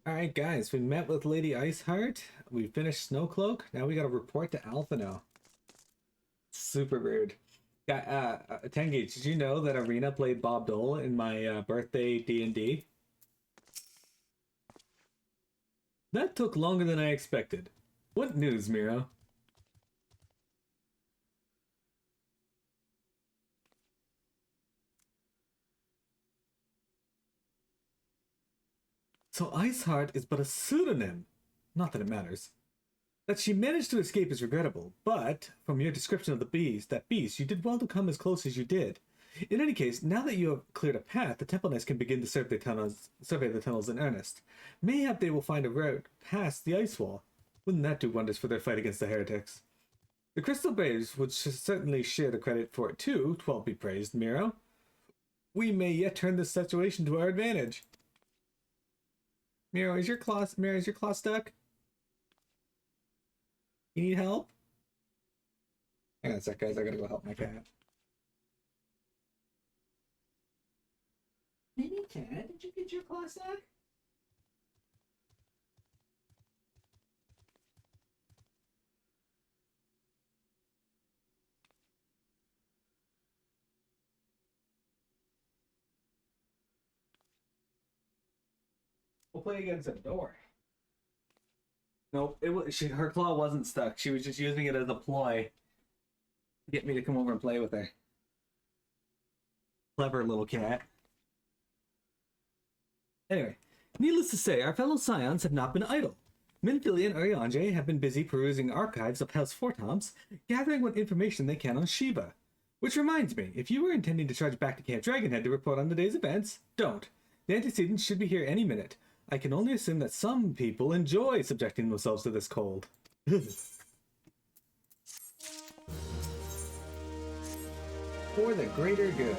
Alright guys, we met with Lady Iceheart, we finished Snowcloak, now we gotta report to Alphino. Super rude. Tengi, did you know that Arena played Bob Dole in my birthday D&D? That took longer than I expected. What news, Miro? So Iceheart is but a pseudonym. Not that it matters. That she managed to escape is regrettable, but from your description of that beast, you did well to come as close as you did. In any case, now that you have cleared a path, the Temple Knights can begin to survey the tunnels in earnest. Mayhap they will find a route past the ice wall. Wouldn't that do wonders for their fight against the heretics? The Crystal Braves would certainly share the credit for it too, 12 be praised, Miro. We may yet turn this situation to our advantage. Miro, is your claw stuck? You need help? Hang on a sec, guys. I gotta go help my cat. Mini cat, did you get your claw stuck? We'll play against a door. Nope, her claw wasn't stuck. She was just using it as a ploy to get me to come over and play with her. Clever little cat. Anyway, needless to say, our fellow scions have not been idle. Minfilia and Urianger have been busy perusing archives of House Fortomps, gathering what information they can on Shiva. Which reminds me, if you were intending to charge back to Camp Dragonhead to report on the day's events, don't. The antecedents should be here any minute. I can only assume that some people enjoy subjecting themselves to this cold. For the greater good.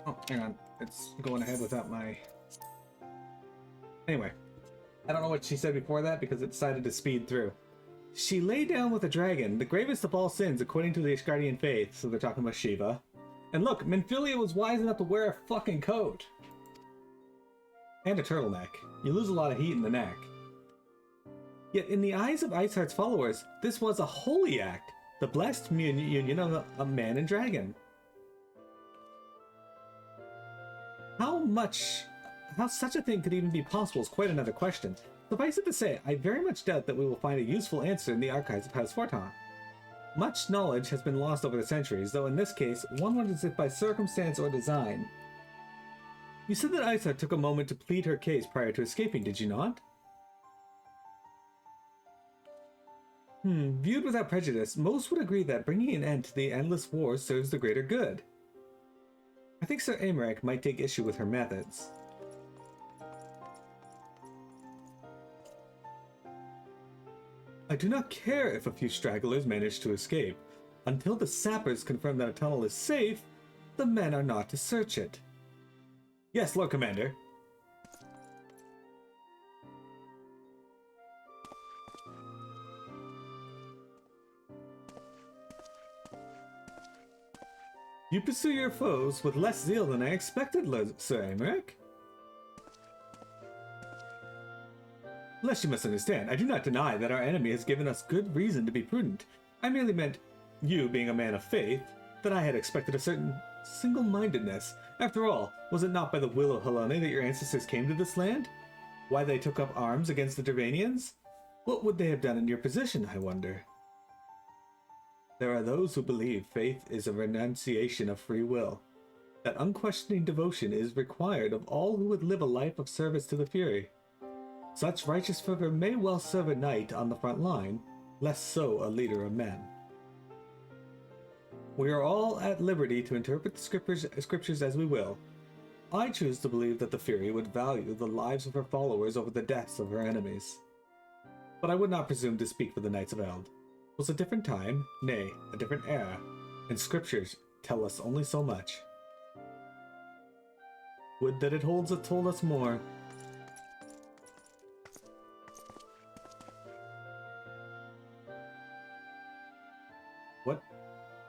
Oh, hang on. It's going ahead without my... Anyway, I don't know what she said before that because it decided to speed through. She lay down with a dragon, the gravest of all sins according to the Asgardian faith, so they're talking about Shiva. And look, Minfilia was wise enough to wear a fucking coat. And a turtleneck. You lose a lot of heat in the neck. Yet in the eyes of Iceheart's followers, this was a holy act, the blessed union of a man and dragon. How such a thing could even be possible is quite another question. Suffice it to say, I very much doubt that we will find a useful answer in the archives of House Fortomp. Much knowledge has been lost over the centuries, though in this case, one wonders if by circumstance or design. You said that Iceheart took a moment to plead her case prior to escaping, did you not? Viewed without prejudice, most would agree that bringing an end to the endless war serves the greater good. I think Sir Amarek might take issue with her methods. I do not care if a few stragglers manage to escape. Until the sappers confirm that a tunnel is safe, the men are not to search it. Yes, Lord Commander. You pursue your foes with less zeal than I expected, Sir Aymeric. Lest you misunderstand, I do not deny that our enemy has given us good reason to be prudent. I merely meant, you being a man of faith, that I had expected a certain single-mindedness. After all, was it not by the will of Helene that your ancestors came to this land? Why they took up arms against the Dravanians? What would they have done in your position, I wonder? There are those who believe faith is a renunciation of free will, that unquestioning devotion is required of all who would live a life of service to the Fury. Such righteous fervor may well serve a knight on the front line, less so a leader of men. We are all at liberty to interpret the scriptures as we will. I choose to believe that the Fury would value the lives of her followers over the deaths of her enemies. But I would not presume to speak for the Knights of Eld. It was a different time, nay, a different era, and scriptures tell us only so much. Would that it told us more.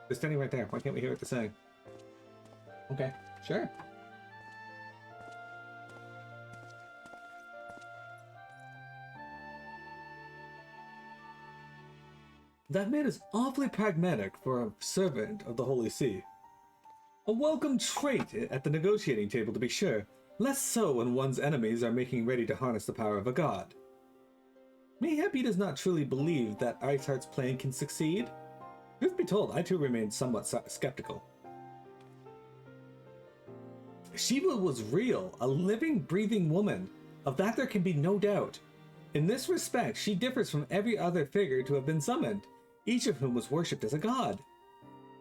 They're standing right there. Why can't we hear what they're saying? Okay, sure. That man is awfully pragmatic for a servant of the Holy See. A welcome trait at the negotiating table, to be sure. Less so when one's enemies are making ready to harness the power of a god. Mayhap he does not truly believe that Iceheart's plan can succeed. Truth be told, I too remained somewhat skeptical. Shiva was real, a living, breathing woman. Of that there can be no doubt. In this respect, she differs from every other figure to have been summoned, each of whom was worshipped as a god.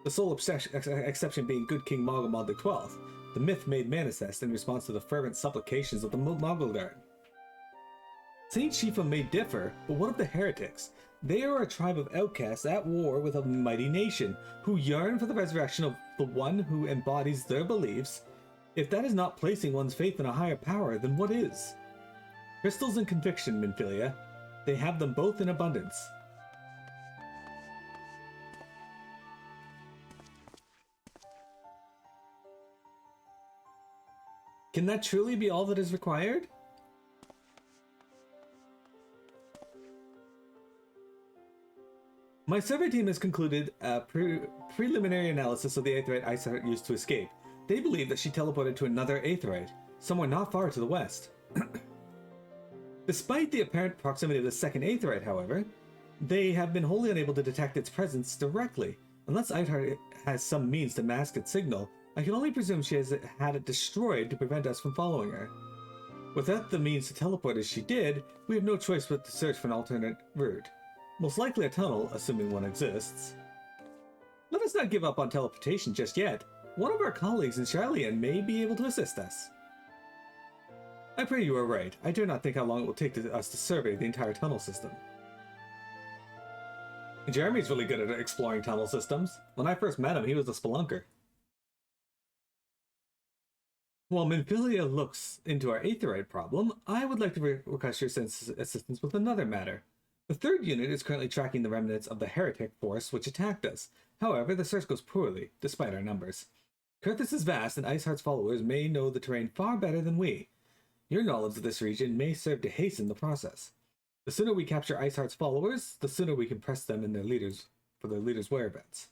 The sole exception being good King Garldemald XII, the myth made manifest in response to the fervent supplications of the Mongol Guard. Saint Shiva may differ, but what of the heretics? They are a tribe of outcasts at war with a mighty nation, who yearn for the resurrection of the one who embodies their beliefs. If that is not placing one's faith in a higher power, then what is? Crystals and conviction, Minfilia. They have them both in abundance. Can that truly be all that is required? My survey team has concluded a preliminary analysis of the Aetheryte Iceheart used to escape. They believe that she teleported to another Aetheryte, somewhere not far to the west. Despite the apparent proximity of the second Aetheryte, however, they have been wholly unable to detect its presence directly. Unless Iceheart has some means to mask its signal, I can only presume she has had it destroyed to prevent us from following her. Without the means to teleport as she did, we have no choice but to search for an alternate route. Most likely a tunnel, assuming one exists. Let us not give up on teleportation just yet. One of our colleagues in Charlian may be able to assist us. I pray you are right. I dare not think how long it will take us to survey the entire tunnel system. Jeremy's really good at exploring tunnel systems. When I first met him, he was a spelunker. While Minfilia looks into our Aetheryte problem, I would like to request your assistance with another matter. The third unit is currently tracking the remnants of the heretic force which attacked us. However, the search goes poorly, despite our numbers. Kurthus is vast, and Iceheart's followers may know the terrain far better than we. Your knowledge of this region may serve to hasten the process. The sooner we capture Iceheart's followers, the sooner we can press them in their leaders' whereabouts.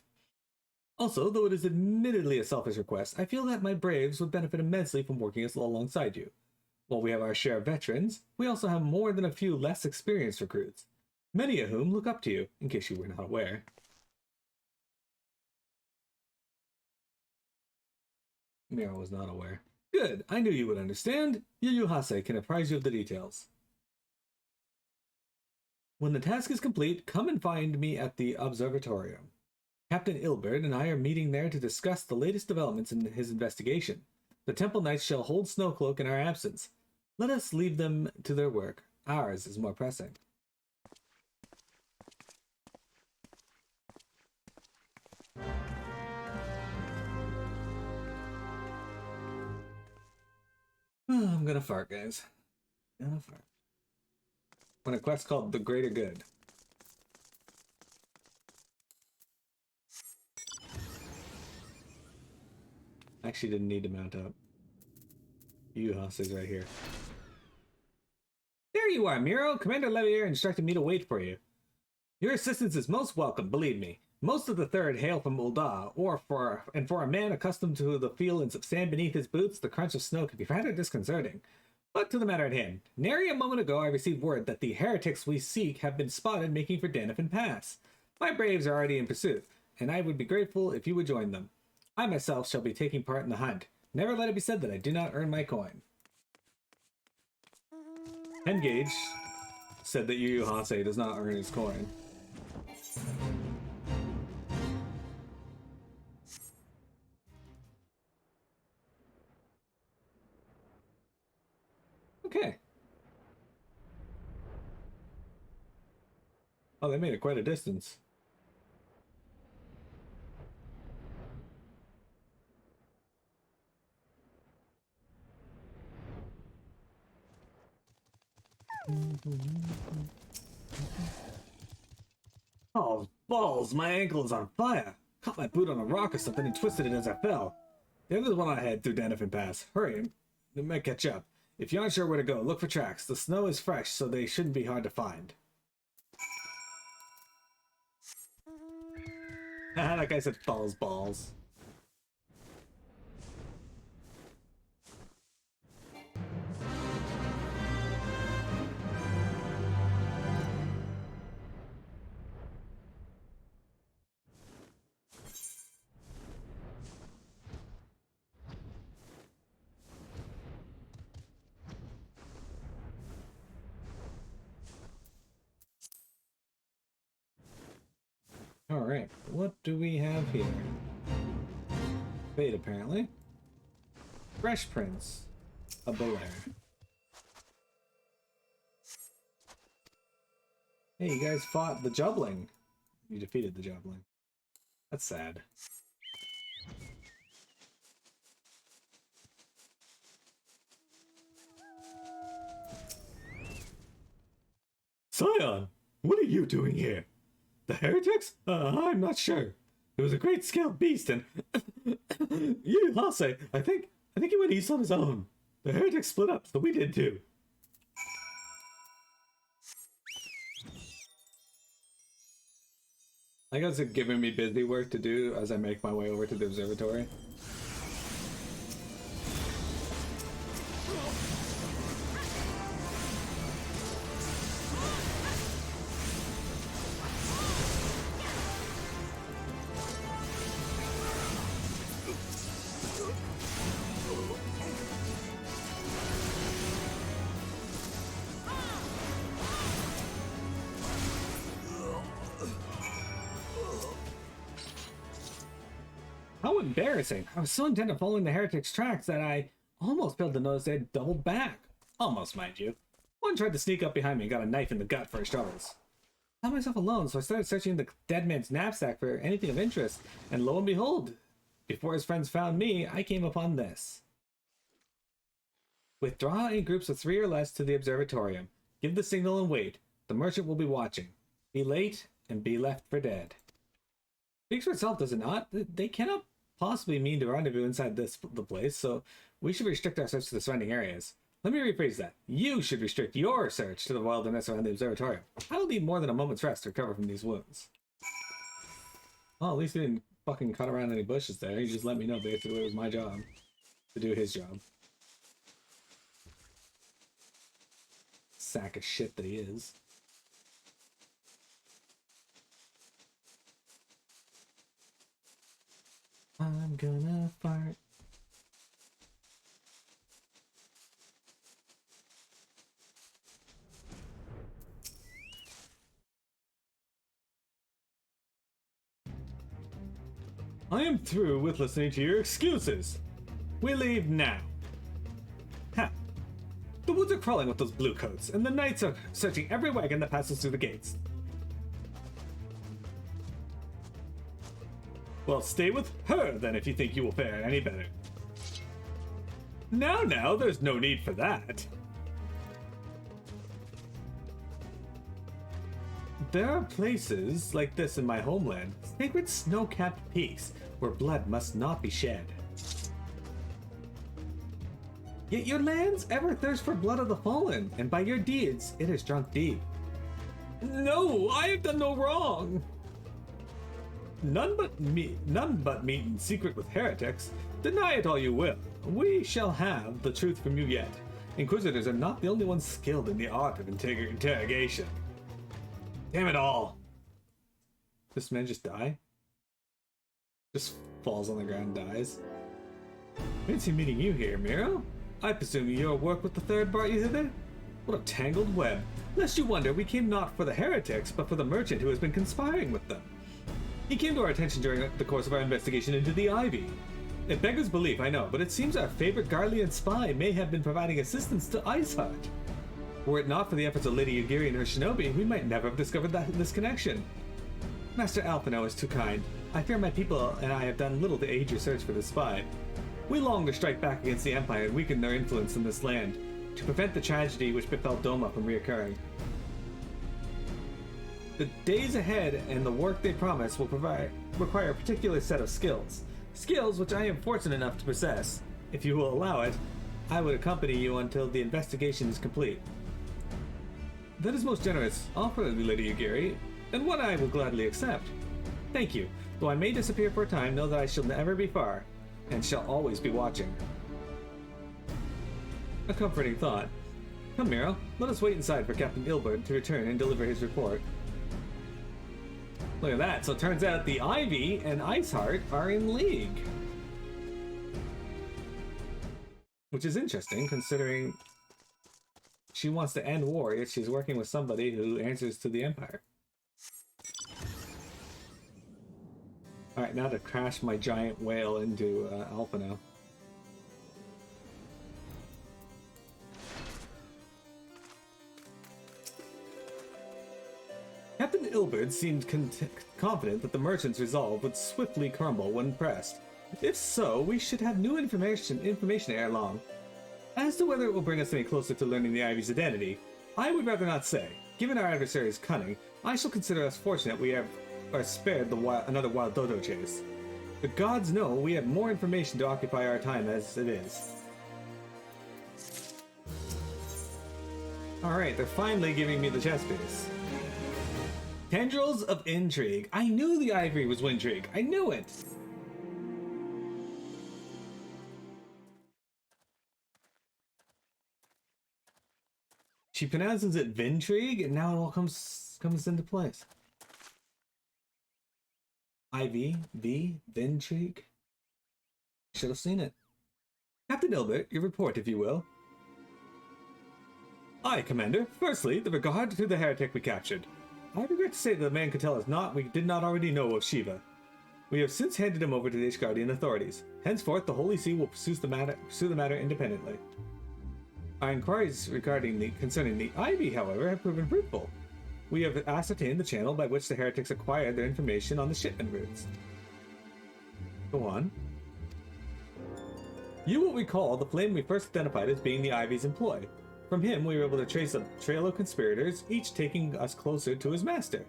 Also, though it is admittedly a selfish request, I feel that my braves would benefit immensely from working alongside you. While we have our share of veterans, we also have more than a few less experienced recruits, many of whom look up to you, in case you were not aware. Mira was not aware. Good, I knew you would understand. Yu Hase can apprise you of the details. When the task is complete, come and find me at the Observatorium. Captain Ilbert and I are meeting there to discuss the latest developments in his investigation. The Temple Knights shall hold Snowcloak in our absence. Let us leave them to their work. Ours is more pressing. I'm gonna fart, guys. Gonna fart. On a quest called The Greater Good. Actually didn't need to mount up. Yuhas is right here. There you are, Miro! Commander Levier instructed me to wait for you. Your assistance is most welcome, believe me. Most of the Third hail from Ul'dah, for a man accustomed to the feelings of sand beneath his boots, the crunch of snow can be rather disconcerting. But to the matter at hand. Nary a moment ago I received word that the heretics we seek have been spotted making for Danifin Pass. My braves are already in pursuit, and I would be grateful if you would join them. I myself shall be taking part in the hunt. Never let it be said that I do not earn my coin. Engage said that Yu Hase does not earn his coin. Okay. Oh, they made it quite a distance. Oh, balls, my ankle is on fire. Caught my boot on a rock or something and twisted it as I fell. The other one I had through Danifin Pass. Hurry, they might catch up. If you aren't sure where to go, look for tracks. The snow is fresh, so they shouldn't be hard to find. That guy said balls. Alright, what do we have here? Fate, apparently. Fresh Prince of Bel Air. Hey, you guys fought the Jubbling. You defeated the Jubbling. That's sad. Scion, what are you doing here? The heretics? I'm not sure. It was a great scaled beast, and I'll say, I think he went east on his own. The heretics split up, so we did too. I guess it's giving me busy work to do as I make my way over to the observatory. How embarrassing. I was so intent on following the heretics' tracks that I almost failed to notice they had doubled back. Almost, mind you. One tried to sneak up behind me and got a knife in the gut for his troubles. I found myself alone, so I started searching the dead man's knapsack for anything of interest, and lo and behold, before his friends found me, I came upon this. Withdraw in groups of 3 or less to the observatorium. Give the signal and wait. The merchant will be watching. Be late and be left for dead. Speaks for itself, does it not? They cannot possibly mean to rendezvous inside the place, so we should restrict our search to the surrounding areas. Let me rephrase that. You should restrict your search to the wilderness around the observatorium. I will need more than a moment's rest to recover from these wounds. Well, at least he didn't fucking cut around any bushes there. He just let me know basically it was my job to do his job. Sack of shit that he is. I'm gonna fart. I am through with listening to your excuses. We leave now. Ha! The woods are crawling with those blue coats, and the knights are searching every wagon that passes through the gates. Well, stay with her, then, if you think you will fare any better. Now, there's no need for that. There are places like this in my homeland, sacred snow-capped peaks, where blood must not be shed. Yet your lands ever thirst for blood of the fallen, and by your deeds, it is drunk deep. No, I have done no wrong! None but meet in secret with heretics. Deny it all you will. We shall have the truth from you yet. Inquisitors are not the only ones skilled in the art of interrogation. Damn it all. This man just die? Just falls on the ground and dies. Fancy meeting you here, Miro. I presume your work with the third brought you hither? What a tangled web. Lest you wonder, we came not for the heretics, but for the merchant who has been conspiring with them. He came to our attention during the course of our investigation into the Ivy. It beggars belief, I know, but it seems our favorite Garldemald spy may have been providing assistance to Iceheart. Were it not for the efforts of Lady Yagiri and her shinobi, we might never have discovered this connection. Master Alphino is too kind. I fear my people and I have done little to aid your search for this spy. We long to strike back against the Empire and weaken their influence in this land, to prevent the tragedy which befell Doma from reoccurring. The days ahead and the work they promise will require a particular set of skills. Skills which I am fortunate enough to possess. If you will allow it, I would accompany you until the investigation is complete. That is most generous offer, Lady Aguirre, and one I will gladly accept. Thank you. Though I may disappear for a time, know that I shall never be far, and shall always be watching. A comforting thought. Come, Miro, let us wait inside for Captain Ilbert to return and deliver his report. Look at that, so it turns out the Ivy and Iceheart are in league. Which is interesting, considering she wants to end war, yet she's working with somebody who answers to the Empire. Alright, now to crash my giant whale into Alpha now. Captain Ilbert seemed confident that the merchant's resolve would swiftly crumble when pressed. If so, we should have new information ere long. As to whether it will bring us any closer to learning the Ivy's identity, I would rather not say. Given our adversary's cunning, I shall consider us fortunate we are spared another wild dodo chase. The gods know we have more information to occupy our time as it is. Alright, they're finally giving me the chess piece. Tendrils of Intrigue. I knew the Ivory was Wintrigue. I knew it! She pronounces it Vintrigue, and now it all comes into place. Ivy, Vintrigue. Should have seen it. Captain Ilbert, your report, if you will. Aye, Commander. Firstly, the regard to the heretic we captured. I regret to say that the man could tell us we did not already know of Shiva. We have since handed him over to the Ishgardian authorities. Henceforth, the Holy See will pursue the matter independently. Our inquiries concerning the Ivy, however, have proven fruitful. We have ascertained the channel by which the heretics acquired their information on the shipment routes. Go on. You will recall the flame we first identified as being the Ivy's employ. From him, we were able to trace a trail of conspirators, each taking us closer to his master.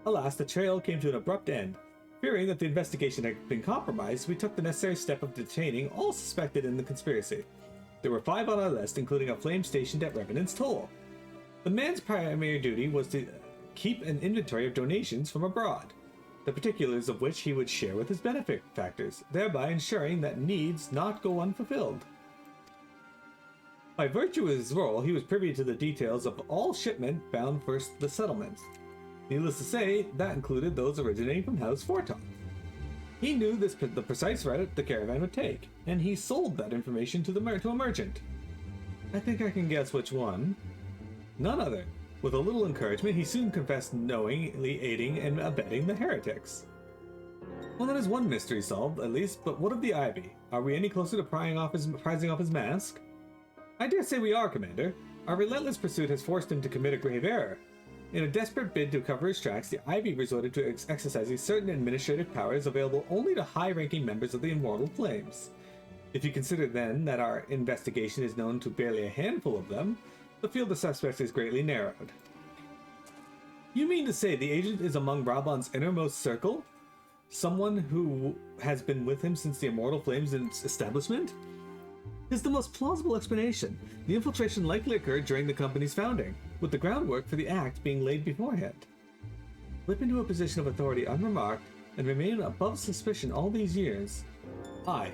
Alas, the trail came to an abrupt end. Fearing that the investigation had been compromised, we took the necessary step of detaining all suspected in the conspiracy. There were 5 on our list, including a flame stationed at Revenant's Toll. The man's primary duty was to keep an inventory of donations from abroad, the particulars of which he would share with his benefactors, thereby ensuring that needs not go unfulfilled. By virtue of his role, he was privy to the details of all shipment bound for the settlement. Needless to say, that included those originating from House Forton. He knew the precise route the caravan would take, and he sold that information to a merchant. I think I can guess which one. None other. With a little encouragement, he soon confessed knowingly aiding and abetting the heretics. Well, that is one mystery solved, at least, but what of the Ivy? Are we any closer to prizing off his mask? I dare say we are, Commander. Our relentless pursuit has forced him to commit a grave error. In a desperate bid to cover his tracks, the Ivy resorted to exercising certain administrative powers available only to high-ranking members of the Immortal Flames. If you consider then that our investigation is known to barely a handful of them, the field of suspects is greatly narrowed. You mean to say the agent is among Raban's innermost circle? Someone who has been with him since the Immortal Flames' establishment? Is the most plausible explanation. The infiltration likely occurred during the company's founding, with the groundwork for the act being laid beforehand. Slip into a position of authority unremarked and remain above suspicion all these years. I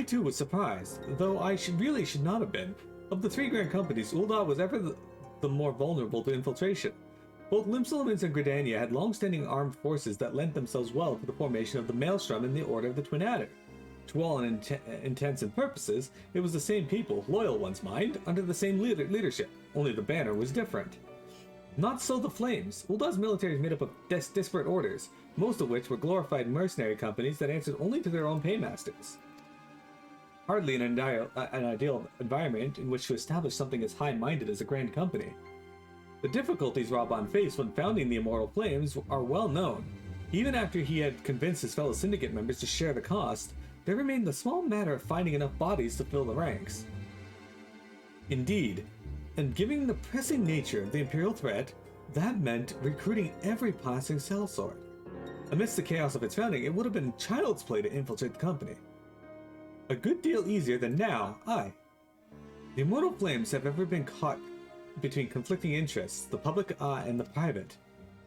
too was surprised, though I really should not have been. Of the 3 grand companies, Ul'dah was ever the more vulnerable to infiltration. Both Limsalamins and Gridania had long-standing armed forces that lent themselves well to the formation of the Maelstrom and the Order of the Twin Adder. To all intents and purposes, it was the same people, loyal ones mind, under the same leadership, only the banner was different. Not so the Flames. Uldah's military is made up of disparate orders, most of which were glorified mercenary companies that answered only to their own paymasters. Hardly an ideal environment in which to establish something as high-minded as a grand company. The difficulties Raban faced when founding the Immortal Flames are well known. Even after he had convinced his fellow syndicate members to share the cost, there remained the small matter of finding enough bodies to fill the ranks. Indeed, and given the pressing nature of the Imperial threat, That meant recruiting every passing sellsword. Amidst the chaos of its founding, it would have been child's play to infiltrate the company. A good deal easier than now, aye. The immortal flames have ever been caught between conflicting interests, the public and the private.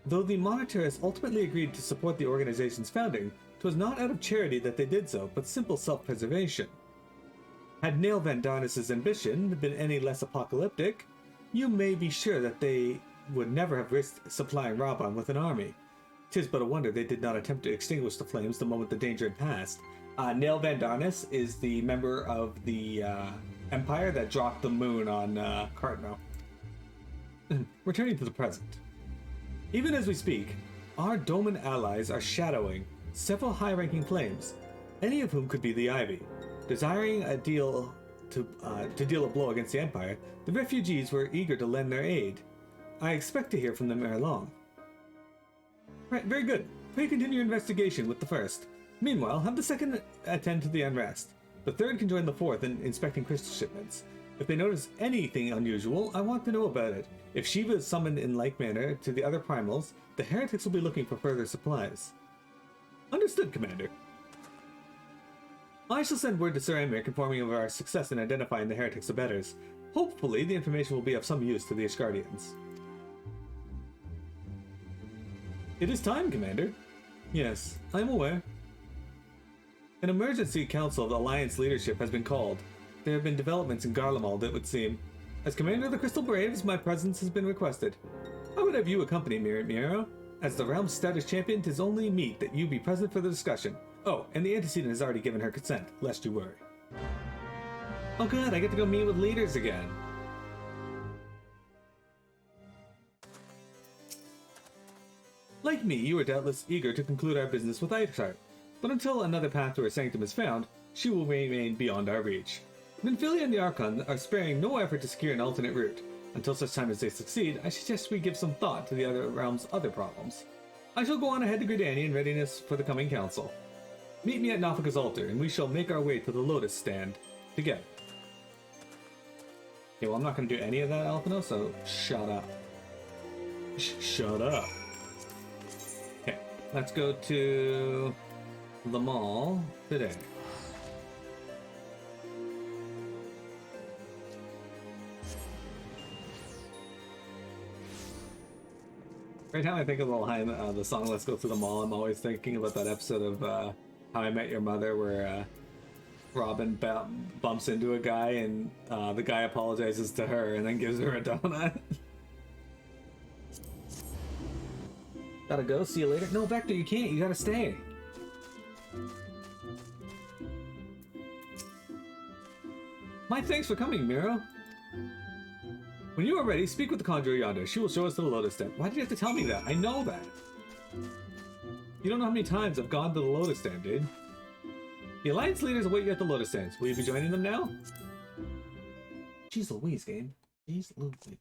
Though the Monitor has ultimately agreed to support the organization's founding, 'twas not out of charity that they did so, but simple self-preservation. Had Nail Van Darnus's ambition been any less apocalyptic, you may be sure that they would never have risked supplying Raban with an army. 'Tis but a wonder they did not attempt to extinguish the flames the moment the danger had passed. Nail Van Darnus is the member of the Empire that dropped the moon on Cardinal. Returning to the present. Even as we speak, our Doman allies are shadowing several high-ranking flames, any of whom could be the Ivy. Desiring a deal to deal a blow against the Empire, the refugees were eager to lend their aid. I expect to hear from them ere long. Right, very good. Pray continue your investigation with the first. Meanwhile, have the second attend to the unrest. The third can join the fourth in inspecting crystal shipments. If they notice anything unusual, I want to know about it. If Shiva is summoned in like manner to the other primals, the heretics will be looking for further supplies. Understood, Commander. I shall send word to Sir Emir informing of our success in identifying the heretics' abettors. Hopefully, the information will be of some use to the Asgardians. It is time, Commander. Yes, I am aware. An emergency council of the Alliance leadership has been called. There have been developments in Garldemald, it would seem. As Commander of the Crystal Braves, my presence has been requested. I would have you accompany me, Miro. As the realm's stoutest champion, 'tis only meet that you be present for the discussion. Oh, and the antecedent has already given her consent, lest you worry. Oh good, I get to go meet with leaders again. Like me, you are doubtless eager to conclude our business with Iceheart, but until another path to her sanctum is found, she will remain beyond our reach. Nymphilia and the Archon are sparing no effort to secure an alternate route. Until such time as they succeed, I suggest we give some thought to the other realm's other problems. I shall go on ahead to Gridania in readiness for the coming council. Meet me at Nafika's altar, and we shall make our way to the Lotus Stand together. Okay, well, I'm not going to do any of that, Alphino, so shut up. Shut up. Okay, let's go to the mall today. Every time I think of the line, the song "Let's Go to the Mall," I'm always thinking about that episode of How I Met Your Mother, where Robin bumps into a guy and the guy apologizes to her and then gives her a donut. Gotta go. See you later. No, Vector, you can't. You gotta stay. My thanks for coming, Miro. When you are ready, speak with the conjurer yonder. She will show us to the Lotus Stand. Why did you have to tell me that? I know that. You don't know how many times I've gone to the Lotus Stand, dude. The Alliance leaders await you at the Lotus Stands. Will you be joining them now? Jeez Louise, game. Jeez Louise.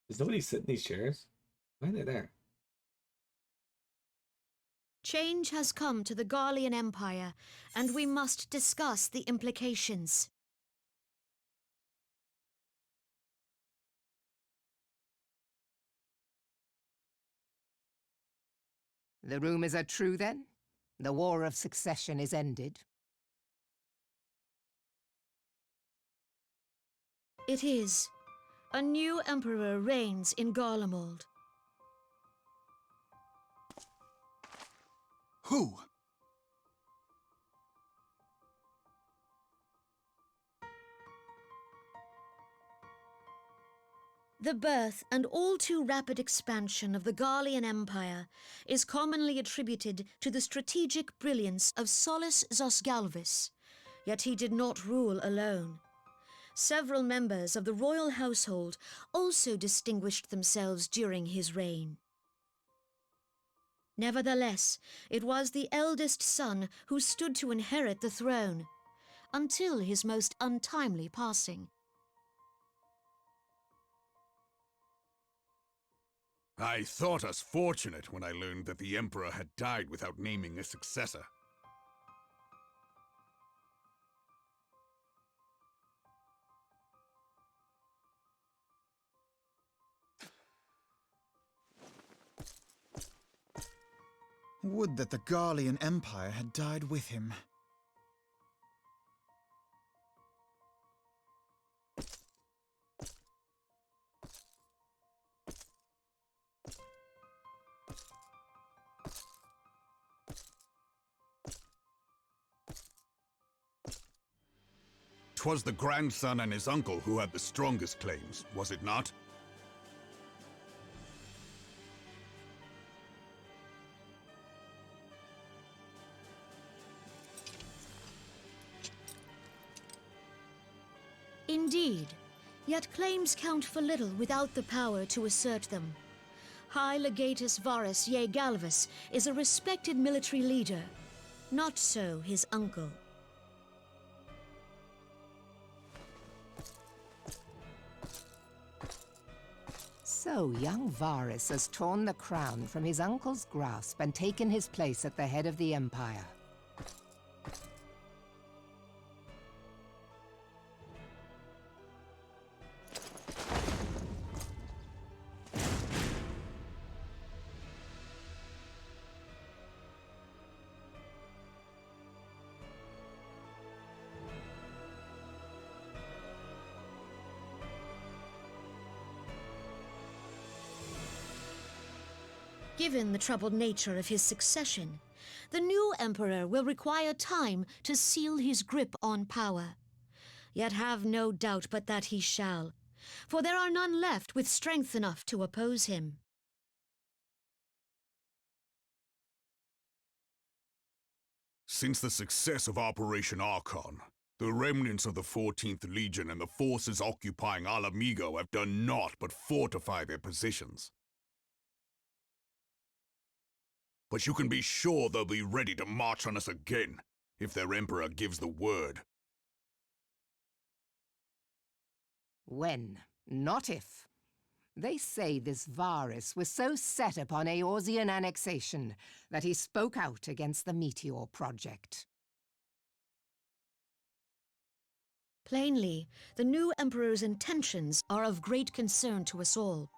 Does nobody sit in these chairs? Why are they there? Change has come to the Garlean Empire, and we must discuss the implications. The rumors are true, then? The War of Succession is ended? It is. A new emperor reigns in Garldemald. Who? The birth and all too rapid expansion of the Garlean Empire is commonly attributed to the strategic brilliance of Solus Zosgalvis, yet he did not rule alone. Several members of the royal household also distinguished themselves during his reign. Nevertheless, it was the eldest son who stood to inherit the throne, until his most untimely passing. I thought us fortunate when I learned that the Emperor had died without naming a successor. Would that the Garlean Empire had died with him. 'Twas the grandson and his uncle who had the strongest claims, was it not? Indeed, yet claims count for little without the power to assert them. High Legatus Varus ye Galvus is a respected military leader. Not so his uncle. So young Varus has torn the crown from his uncle's grasp and taken his place at the head of the Empire. Given the troubled nature of his succession, the new emperor will require time to seal his grip on power. Yet have no doubt but that he shall, for there are none left with strength enough to oppose him. Since the success of Operation Archon, the remnants of the 14th Legion and the forces occupying Alamigo have done naught but fortify their positions. But you can be sure they'll be ready to march on us again, if their emperor gives the word. When, not if. They say this Varus was so set upon Eorzean annexation that he spoke out against the Meteor Project. Plainly, the new emperor's intentions are of great concern to us all.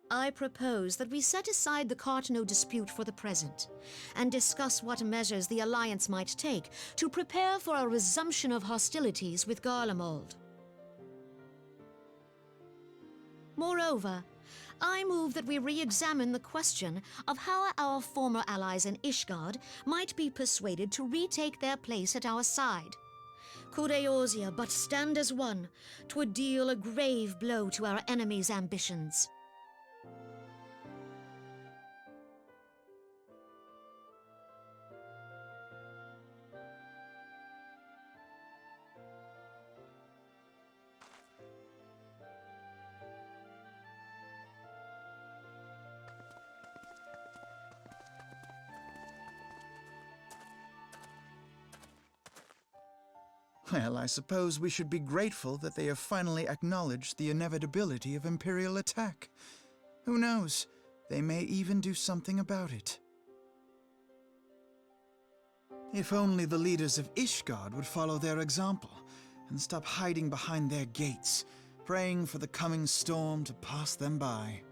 I propose that we set aside the Cartno dispute for the present, and discuss what measures the Alliance might take to prepare for a resumption of hostilities with Garldemald. Moreover, I move that we re-examine the question of how our former allies in Ishgard might be persuaded to retake their place at our side. Could Eorzea but stand as one, 'twould deal a grave blow to our enemies' ambitions. Well, I suppose we should be grateful that they have finally acknowledged the inevitability of Imperial attack. Who knows? They may even do something about it. If only the leaders of Ishgard would follow their example and stop hiding behind their gates, praying for the coming storm to pass them by.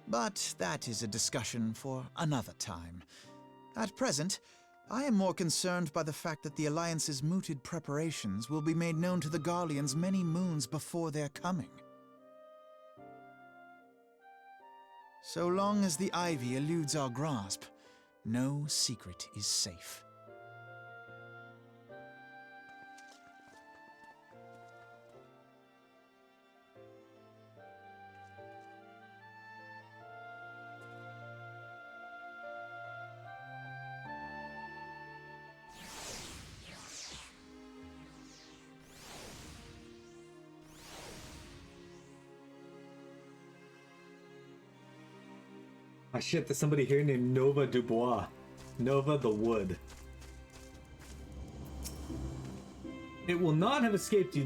But that is a discussion for another time. At present, I am more concerned by the fact that the Alliance's mooted preparations will be made known to the Garleans many moons before their coming. So long as the Ivy eludes our grasp, no secret is safe. Ah shit, there's somebody here named Nova Dubois. Nova the Wood. It will not have escaped you,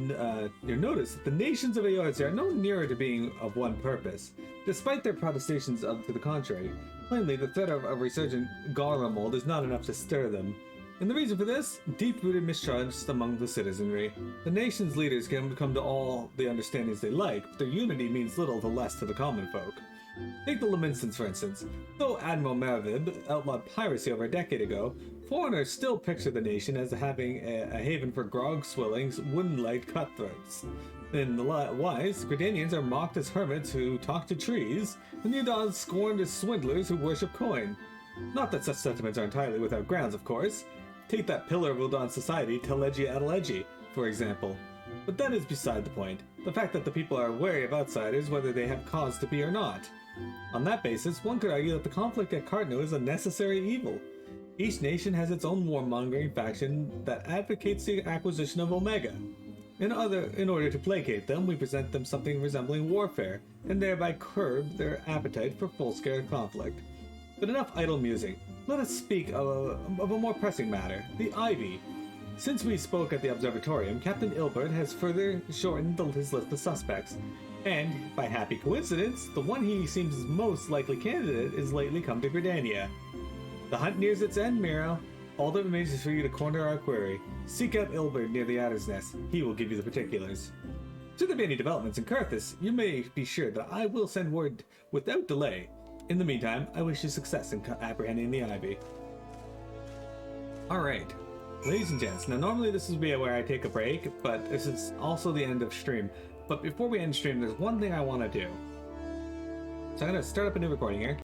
your notice that the nations of Eorzea are no nearer to being of one purpose, despite their protestations to the contrary. Plainly, the threat of a resurgent Garldemald is not enough to stir them. And the reason for this? Deep-rooted mistrust among the citizenry. The nation's leaders can come to all the understandings they like, but their unity means little to less to the common folk. Take the Laminsons, for instance. Though Admiral Mervib outlawed piracy over a decade ago, foreigners still picture the nation as having a haven for grog-swillings, wooden-legged cutthroats. In the wise, Gridanians are mocked as hermits who talk to trees, and the Udons scorned as swindlers who worship coin. Not that such sentiments are entirely without grounds, of course. Take that pillar of Udon society, Telegia Adeleji, for example. But that is beside the point. The fact that the people are wary of outsiders, whether they have cause to be or not. On that basis, one could argue that the conflict at Cartno is a necessary evil. Each nation has its own warmongering faction that advocates the acquisition of Omega. In order to placate them, we present them something resembling warfare, and thereby curb their appetite for full-scale conflict. But enough idle musing. Let us speak of a more pressing matter, the Ivy. Since we spoke at the Observatorium, Captain Ilbert has further shortened his list of suspects, and, by happy coincidence, the one he seems most likely candidate is lately come to Gridania. The hunt nears its end, Miro. All that remains is for you to corner our query. Seek out Ilbert near the Adder's Nest. He will give you the particulars. Should there be any developments in Carthus, you may be sure that I will send word without delay. In the meantime, I wish you success in apprehending the Ivy. Alright, ladies and gents, now normally this would be where I take a break, but this is also the end of stream. But before we end stream, there's one thing I want to do. So I'm going to start up a new recording here.